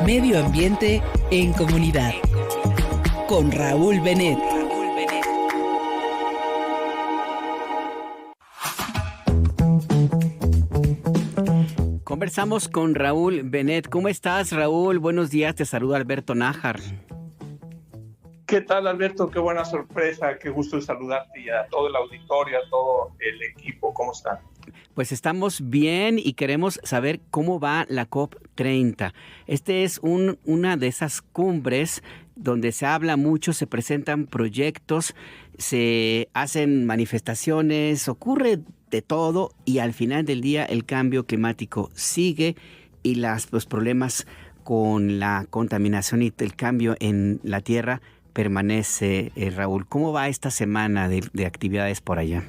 Medio ambiente en comunidad. Con Raúl Benet. Conversamos con Raúl Benet. ¿Cómo estás, Raúl? Buenos días, te saluda Alberto Nájar. ¿Qué tal, Alberto? Qué buena sorpresa, qué gusto de saludarte y a todo el auditorio, a todo el equipo. ¿Cómo están? Pues estamos bien y queremos saber cómo va la COP30. Este es una de esas cumbres donde se habla mucho, se presentan proyectos, se hacen manifestaciones, ocurre de todo y al final del día el cambio climático sigue y los problemas con la contaminación y el cambio en la tierra permanece. Raúl, ¿cómo va esta semana de actividades por allá?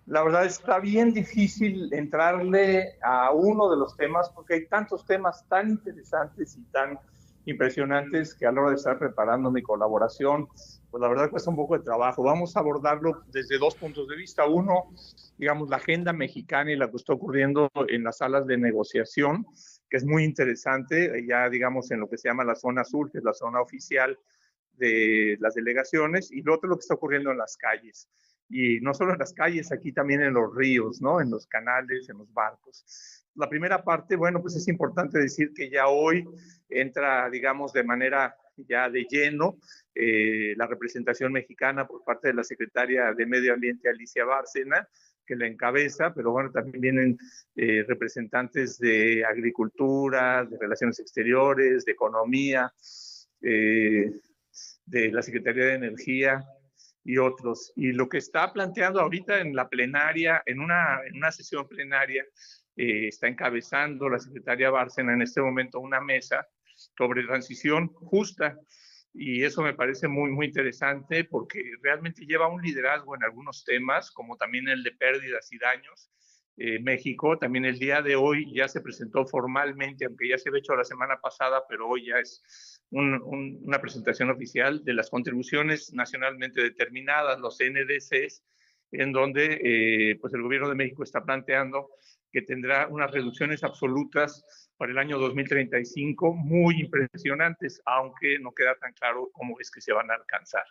La verdad está bien difícil entrarle a uno de los temas porque hay tantos temas tan interesantes y tan impresionantes que a la hora de estar preparando mi colaboración, pues la verdad cuesta un poco de trabajo. Vamos a abordarlo desde dos puntos de vista. Uno, digamos, la agenda mexicana y la que está ocurriendo en las salas de negociación, que es muy interesante, ya digamos en lo que se llama la zona sur, que es la zona oficial de las delegaciones, y lo otro lo que está ocurriendo en las calles. Y no solo en las calles, aquí también en los ríos, ¿no? En los canales, en los barcos. La primera parte, bueno, pues es importante decir que ya hoy entra, digamos, de manera ya de lleno la representación mexicana por parte de la secretaria de Medio Ambiente, Alicia Bárcena, que la encabeza, pero bueno, también vienen representantes de agricultura, de relaciones exteriores, de economía, de la Secretaría de Energía y otros. Y lo que está planteando ahorita en la plenaria, en una sesión plenaria, está encabezando la secretaria Bárcena en este momento una mesa sobre transición justa. Y eso me parece muy, muy interesante porque realmente lleva un liderazgo en algunos temas, como también el de pérdidas y daños. México también el día de hoy ya se presentó formalmente, aunque ya se había hecho la semana pasada, pero hoy ya es una presentación oficial de las contribuciones nacionalmente determinadas, los NDCs, en donde pues el gobierno de México está planteando que tendrá unas reducciones absolutas para el año 2035 muy impresionantes, aunque no queda tan claro cómo es que se van a alcanzar.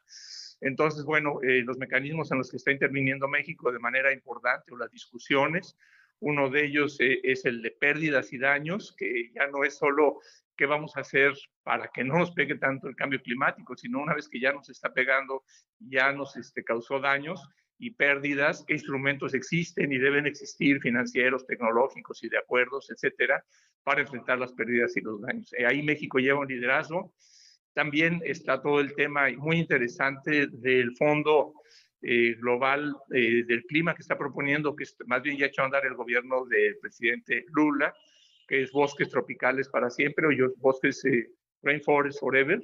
Entonces, bueno, los mecanismos en los que está interviniendo México de manera importante o las discusiones, uno de ellos es el de pérdidas y daños, que ya no es solo qué vamos a hacer para que no nos pegue tanto el cambio climático, sino una vez que ya nos está pegando, ya nos causó daños y pérdidas, qué instrumentos existen y deben existir financieros, tecnológicos y de acuerdos, etcétera, para enfrentar las pérdidas y los daños. Ahí México lleva un liderazgo. También está todo el tema muy interesante del Fondo Global del Clima que está proponiendo, que más bien ya ha hecho andar el gobierno del presidente Lula, que es bosques tropicales para siempre, o bosques Rainforest Forever,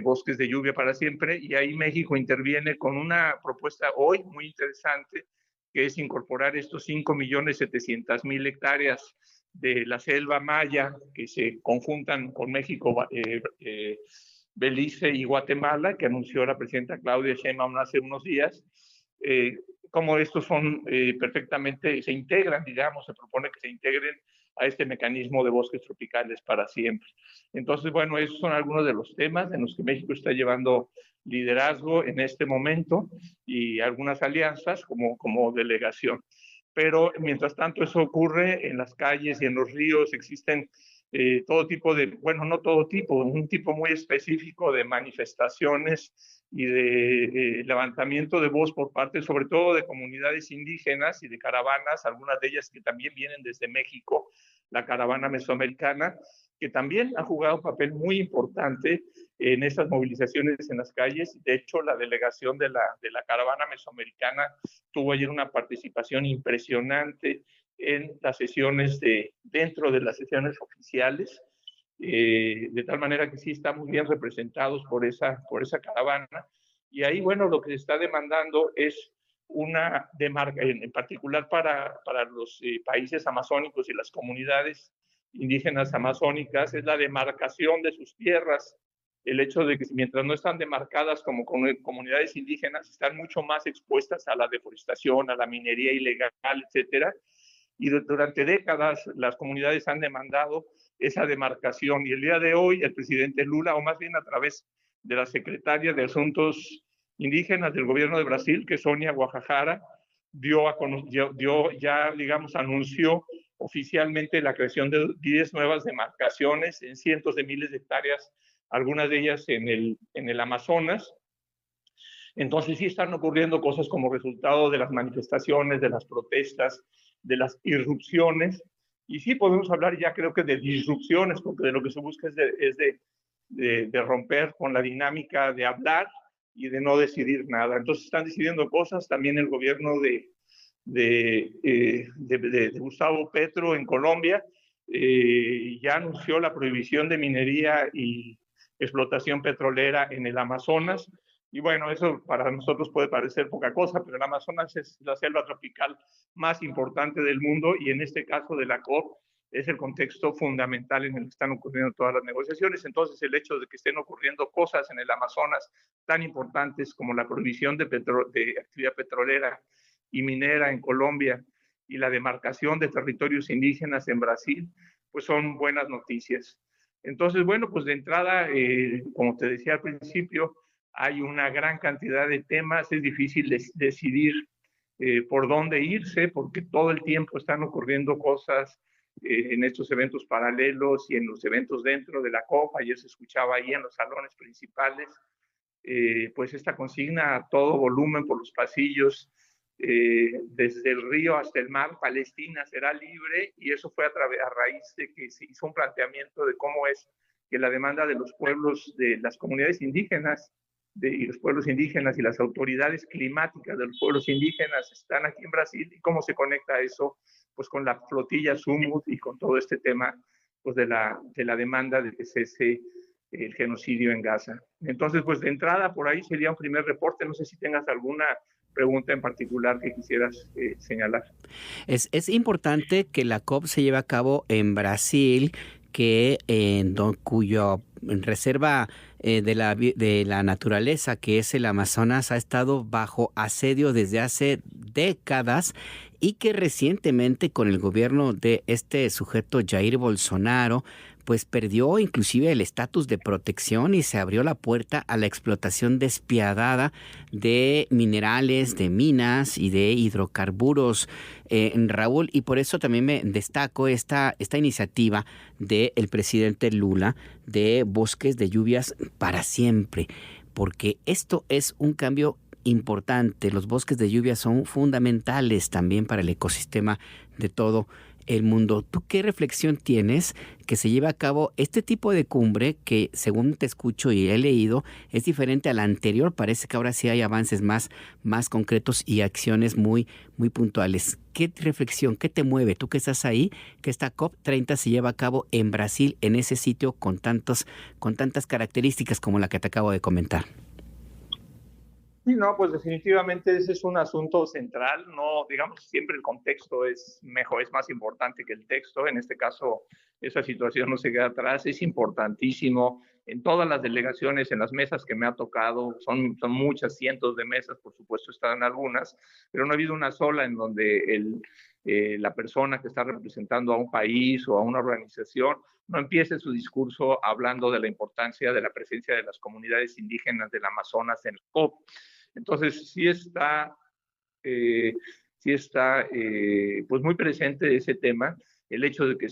bosques de lluvia para siempre, y ahí México interviene con una propuesta hoy muy interesante, que es incorporar estos 5.700.000 hectáreas de la selva maya que se conjuntan con México, Belice y Guatemala, que anunció la presidenta Claudia Sheinbaum hace unos días. Como estos son perfectamente, se integran, digamos, se propone que se integren a este mecanismo de bosques tropicales para siempre. Entonces, bueno, esos son algunos de los temas en los que México está llevando liderazgo en este momento y algunas alianzas como delegación. Pero mientras tanto eso ocurre en las calles y en los ríos, existen todo tipo de, bueno, no todo tipo, un tipo muy específico de manifestaciones y de levantamiento de voz por parte sobre todo de comunidades indígenas y de caravanas, algunas de ellas que también vienen desde México, la caravana mesoamericana, que también ha jugado un papel muy importante en estas movilizaciones en las calles. De hecho, la delegación de la caravana mesoamericana tuvo ayer una participación impresionante en las sesiones dentro de las sesiones oficiales, de tal manera que sí estamos bien representados por esa caravana. Y ahí, bueno, lo que se está demandando es una demarca, en particular para los países amazónicos y las comunidades indígenas amazónicas, es la demarcación de sus tierras. El hecho de que mientras no están demarcadas como comunidades indígenas, están mucho más expuestas a la deforestación, a la minería ilegal, etcétera. y durante décadas las comunidades han demandado esa demarcación. Y el día de hoy el presidente Lula, o más bien a través de la secretaria de Asuntos Indígenas del gobierno de Brasil, que es Sonia Guajajara, ya, digamos, anunció oficialmente la creación de 10 nuevas demarcaciones en cientos de miles de hectáreas, algunas de ellas en el Amazonas. Entonces sí están ocurriendo cosas como resultado de las manifestaciones, de las protestas, de las irrupciones, y sí podemos hablar ya creo que de disrupciones, porque de lo que se busca es de romper con la dinámica de hablar y de no decidir nada. Entonces están decidiendo cosas, también el gobierno de Gustavo Petro en Colombia ya anunció la prohibición de minería y explotación petrolera en el Amazonas. Y bueno, eso para nosotros puede parecer poca cosa, pero el Amazonas es la selva tropical más importante del mundo y en este caso de la COP es el contexto fundamental en el que están ocurriendo todas las negociaciones. Entonces, el hecho de que estén ocurriendo cosas en el Amazonas tan importantes como la prohibición de actividad petrolera y minera en Colombia y la demarcación de territorios indígenas en Brasil, pues son buenas noticias. Entonces, bueno, pues de entrada, como te decía al principio, hay una gran cantidad de temas, es difícil decidir por dónde irse, porque todo el tiempo están ocurriendo cosas en estos eventos paralelos y en los eventos dentro de la COP. Ayer se escuchaba ahí en los salones principales, pues esta consigna a todo volumen por los pasillos, desde el río hasta el mar, Palestina será libre, y eso fue a raíz de que se hizo un planteamiento de cómo es que la demanda de los pueblos, de las comunidades indígenas, y los pueblos indígenas y las autoridades climáticas de los pueblos indígenas están aquí en Brasil, y cómo se conecta eso pues con la flotilla Sumut y con todo este tema pues de la demanda de que cese el genocidio en Gaza. Entonces, pues de entrada por ahí sería un primer reporte. No sé si tengas alguna pregunta en particular que quisieras señalar. Es importante que la COP se lleve a cabo en Brasil, cuyo reserva de la naturaleza, que es el Amazonas, ha estado bajo asedio desde hace décadas, y que recientemente con el gobierno de este sujeto Jair Bolsonaro pues perdió inclusive el estatus de protección y se abrió la puerta a la explotación despiadada de minerales, de minas y de hidrocarburos, Raúl, y por eso también me destaco esta iniciativa del presidente Lula de bosques de lluvias para siempre, porque esto es un cambio importante. Los bosques de lluvia son fundamentales también para el ecosistema de todo el mundo. ¿Tú qué reflexión tienes que se lleva a cabo este tipo de cumbre que, según te escucho y he leído, es diferente a la anterior? Parece que ahora sí hay avances más concretos y acciones muy puntuales. ¿Qué reflexión, qué te mueve, tú que estás ahí, que esta COP30 se lleva a cabo en Brasil, en ese sitio con tantas características como la que te acabo de comentar? Sí, no, pues definitivamente ese es un asunto central. No, digamos, siempre el contexto es mejor, es más importante que el texto. En este caso, esa situación no se queda atrás. Es importantísimo en todas las delegaciones, en las mesas que me ha tocado. Son muchas, cientos de mesas, por supuesto, están algunas, pero no ha habido una sola en donde la persona que está representando a un país o a una organización no empiece su discurso hablando de la importancia de la presencia de las comunidades indígenas del Amazonas en el COP. Entonces, sí está pues muy presente ese tema, el hecho de que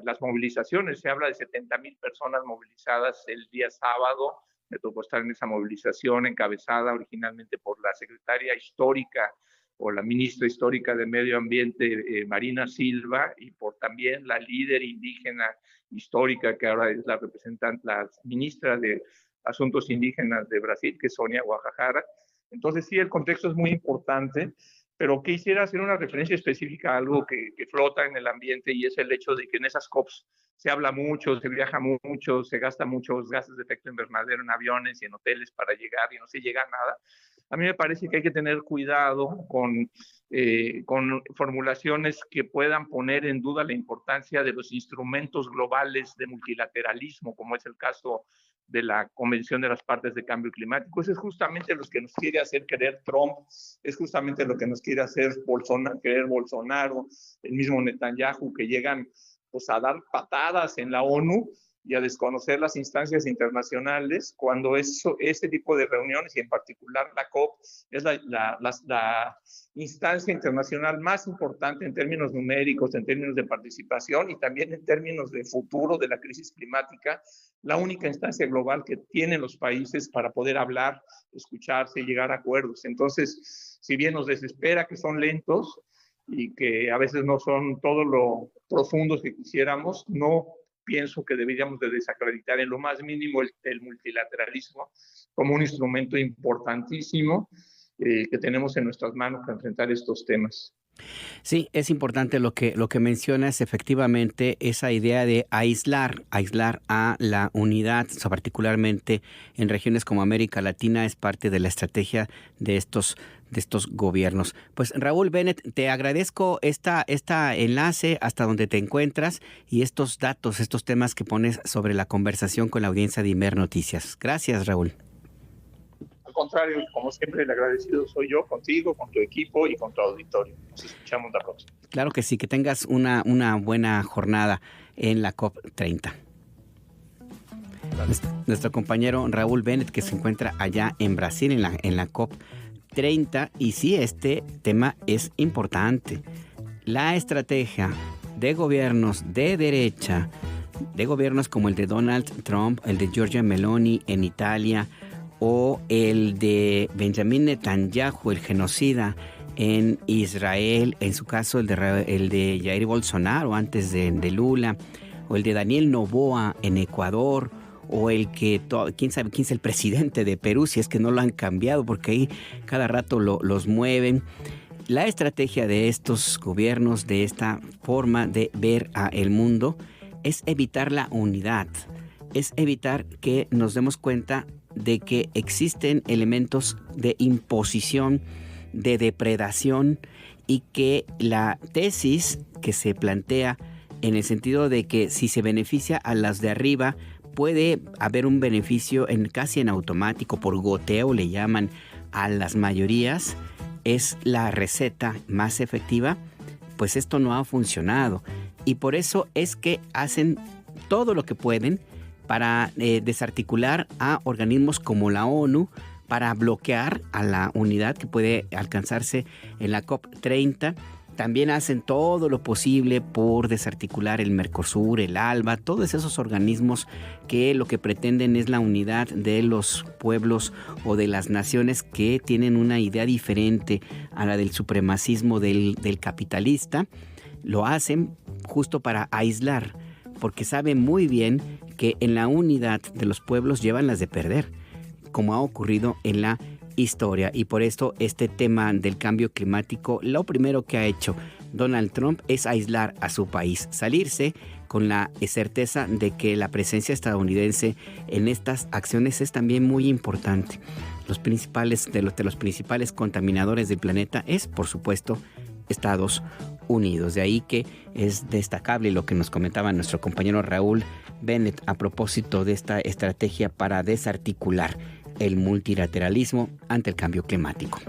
las movilizaciones, se habla de 70,000 personas movilizadas el día sábado. Me tocó estar en esa movilización encabezada originalmente por la secretaria histórica o la ministra histórica de Medio Ambiente, Marina Silva, y por también la líder indígena histórica, que ahora es la representante, la ministra de Asuntos Indígenas de Brasil, que es Sonia Guajajara. Entonces sí, el contexto es muy importante, pero quisiera hacer una referencia específica a algo que flota en el ambiente, y es el hecho de que en esas COPs se habla mucho, se viaja mucho, se gasta muchos gases de efecto invernadero en aviones y en hoteles para llegar y no se llega a nada. A mí me parece que hay que tener cuidado con formulaciones que puedan poner en duda la importancia de los instrumentos globales de multilateralismo, como es el caso de la Convención de las Partes de Cambio Climático. Eso es justamente lo que nos quiere hacer querer Trump, es justamente lo que nos quiere hacer querer Bolsonaro, el mismo Netanyahu, que llegan pues, a dar patadas en la ONU y a desconocer las instancias internacionales, cuando este tipo de reuniones, y en particular la COP, es la instancia internacional más importante en términos numéricos, en términos de participación y también en términos de futuro de la crisis climática, la única instancia global que tienen los países para poder hablar, escucharse y llegar a acuerdos. Entonces, si bien nos desespera que son lentos y que a veces no son todo lo profundos que quisiéramos, no pienso que deberíamos de desacreditar en lo más mínimo el multilateralismo como un instrumento importantísimo que tenemos en nuestras manos para enfrentar estos temas. Sí, es importante lo que mencionas, efectivamente, esa idea de aislar a la unidad, particularmente en regiones como América Latina, es parte de la estrategia de estos gobiernos. Pues Raúl Bennett, te agradezco esta enlace hasta donde te encuentras y estos datos, estos temas que pones sobre la conversación con la audiencia de Imer Noticias. Gracias, Raúl. Al contrario, como siempre, el agradecido soy yo, contigo, con tu equipo y con tu auditorio. Nos escuchamos la próxima. Claro que sí, que tengas una buena jornada en la COP30. Nuestro compañero Raúl Bennett, que se encuentra allá en Brasil, en la COP30, y sí, este tema es importante. La estrategia de gobiernos de derecha, de gobiernos como el de Donald Trump, el de Giorgia Meloni en Italia, o el de Benjamin Netanyahu, el genocida en Israel, en su caso el de Jair Bolsonaro antes de Lula, o el de Daniel Noboa en Ecuador, o quién sabe quién es el presidente de Perú, si es que no lo han cambiado, porque ahí cada rato los mueven. La estrategia de estos gobiernos, de esta forma de ver a el mundo, es evitar la unidad, es evitar que nos demos cuenta de que existen elementos de imposición, de depredación, y que la tesis que se plantea en el sentido de que si se beneficia a las de arriba, puede haber un beneficio casi en automático, por goteo le llaman a las mayorías, es la receta más efectiva. Pues esto no ha funcionado, y por eso es que hacen todo lo que pueden para desarticular a organismos como la ONU, para bloquear a la unidad que puede alcanzarse en la COP30. También hacen todo lo posible por desarticular el Mercosur, el ALBA, todos esos organismos que lo que pretenden es la unidad de los pueblos o de las naciones que tienen una idea diferente a la del supremacismo del capitalista. Lo hacen justo para aislar, porque saben muy bien que en la unidad de los pueblos llevan las de perder, como ha ocurrido en la historia. Y por esto este tema del cambio climático, lo primero que ha hecho Donald Trump es aislar a su país, salirse con la certeza de que la presencia estadounidense en estas acciones es también muy importante. Los principales contaminadores del planeta es, por supuesto, Estados Unidos. De ahí que es destacable lo que nos comentaba nuestro compañero Raúl Bennett a propósito de esta estrategia para desarticular el multilateralismo ante el cambio climático.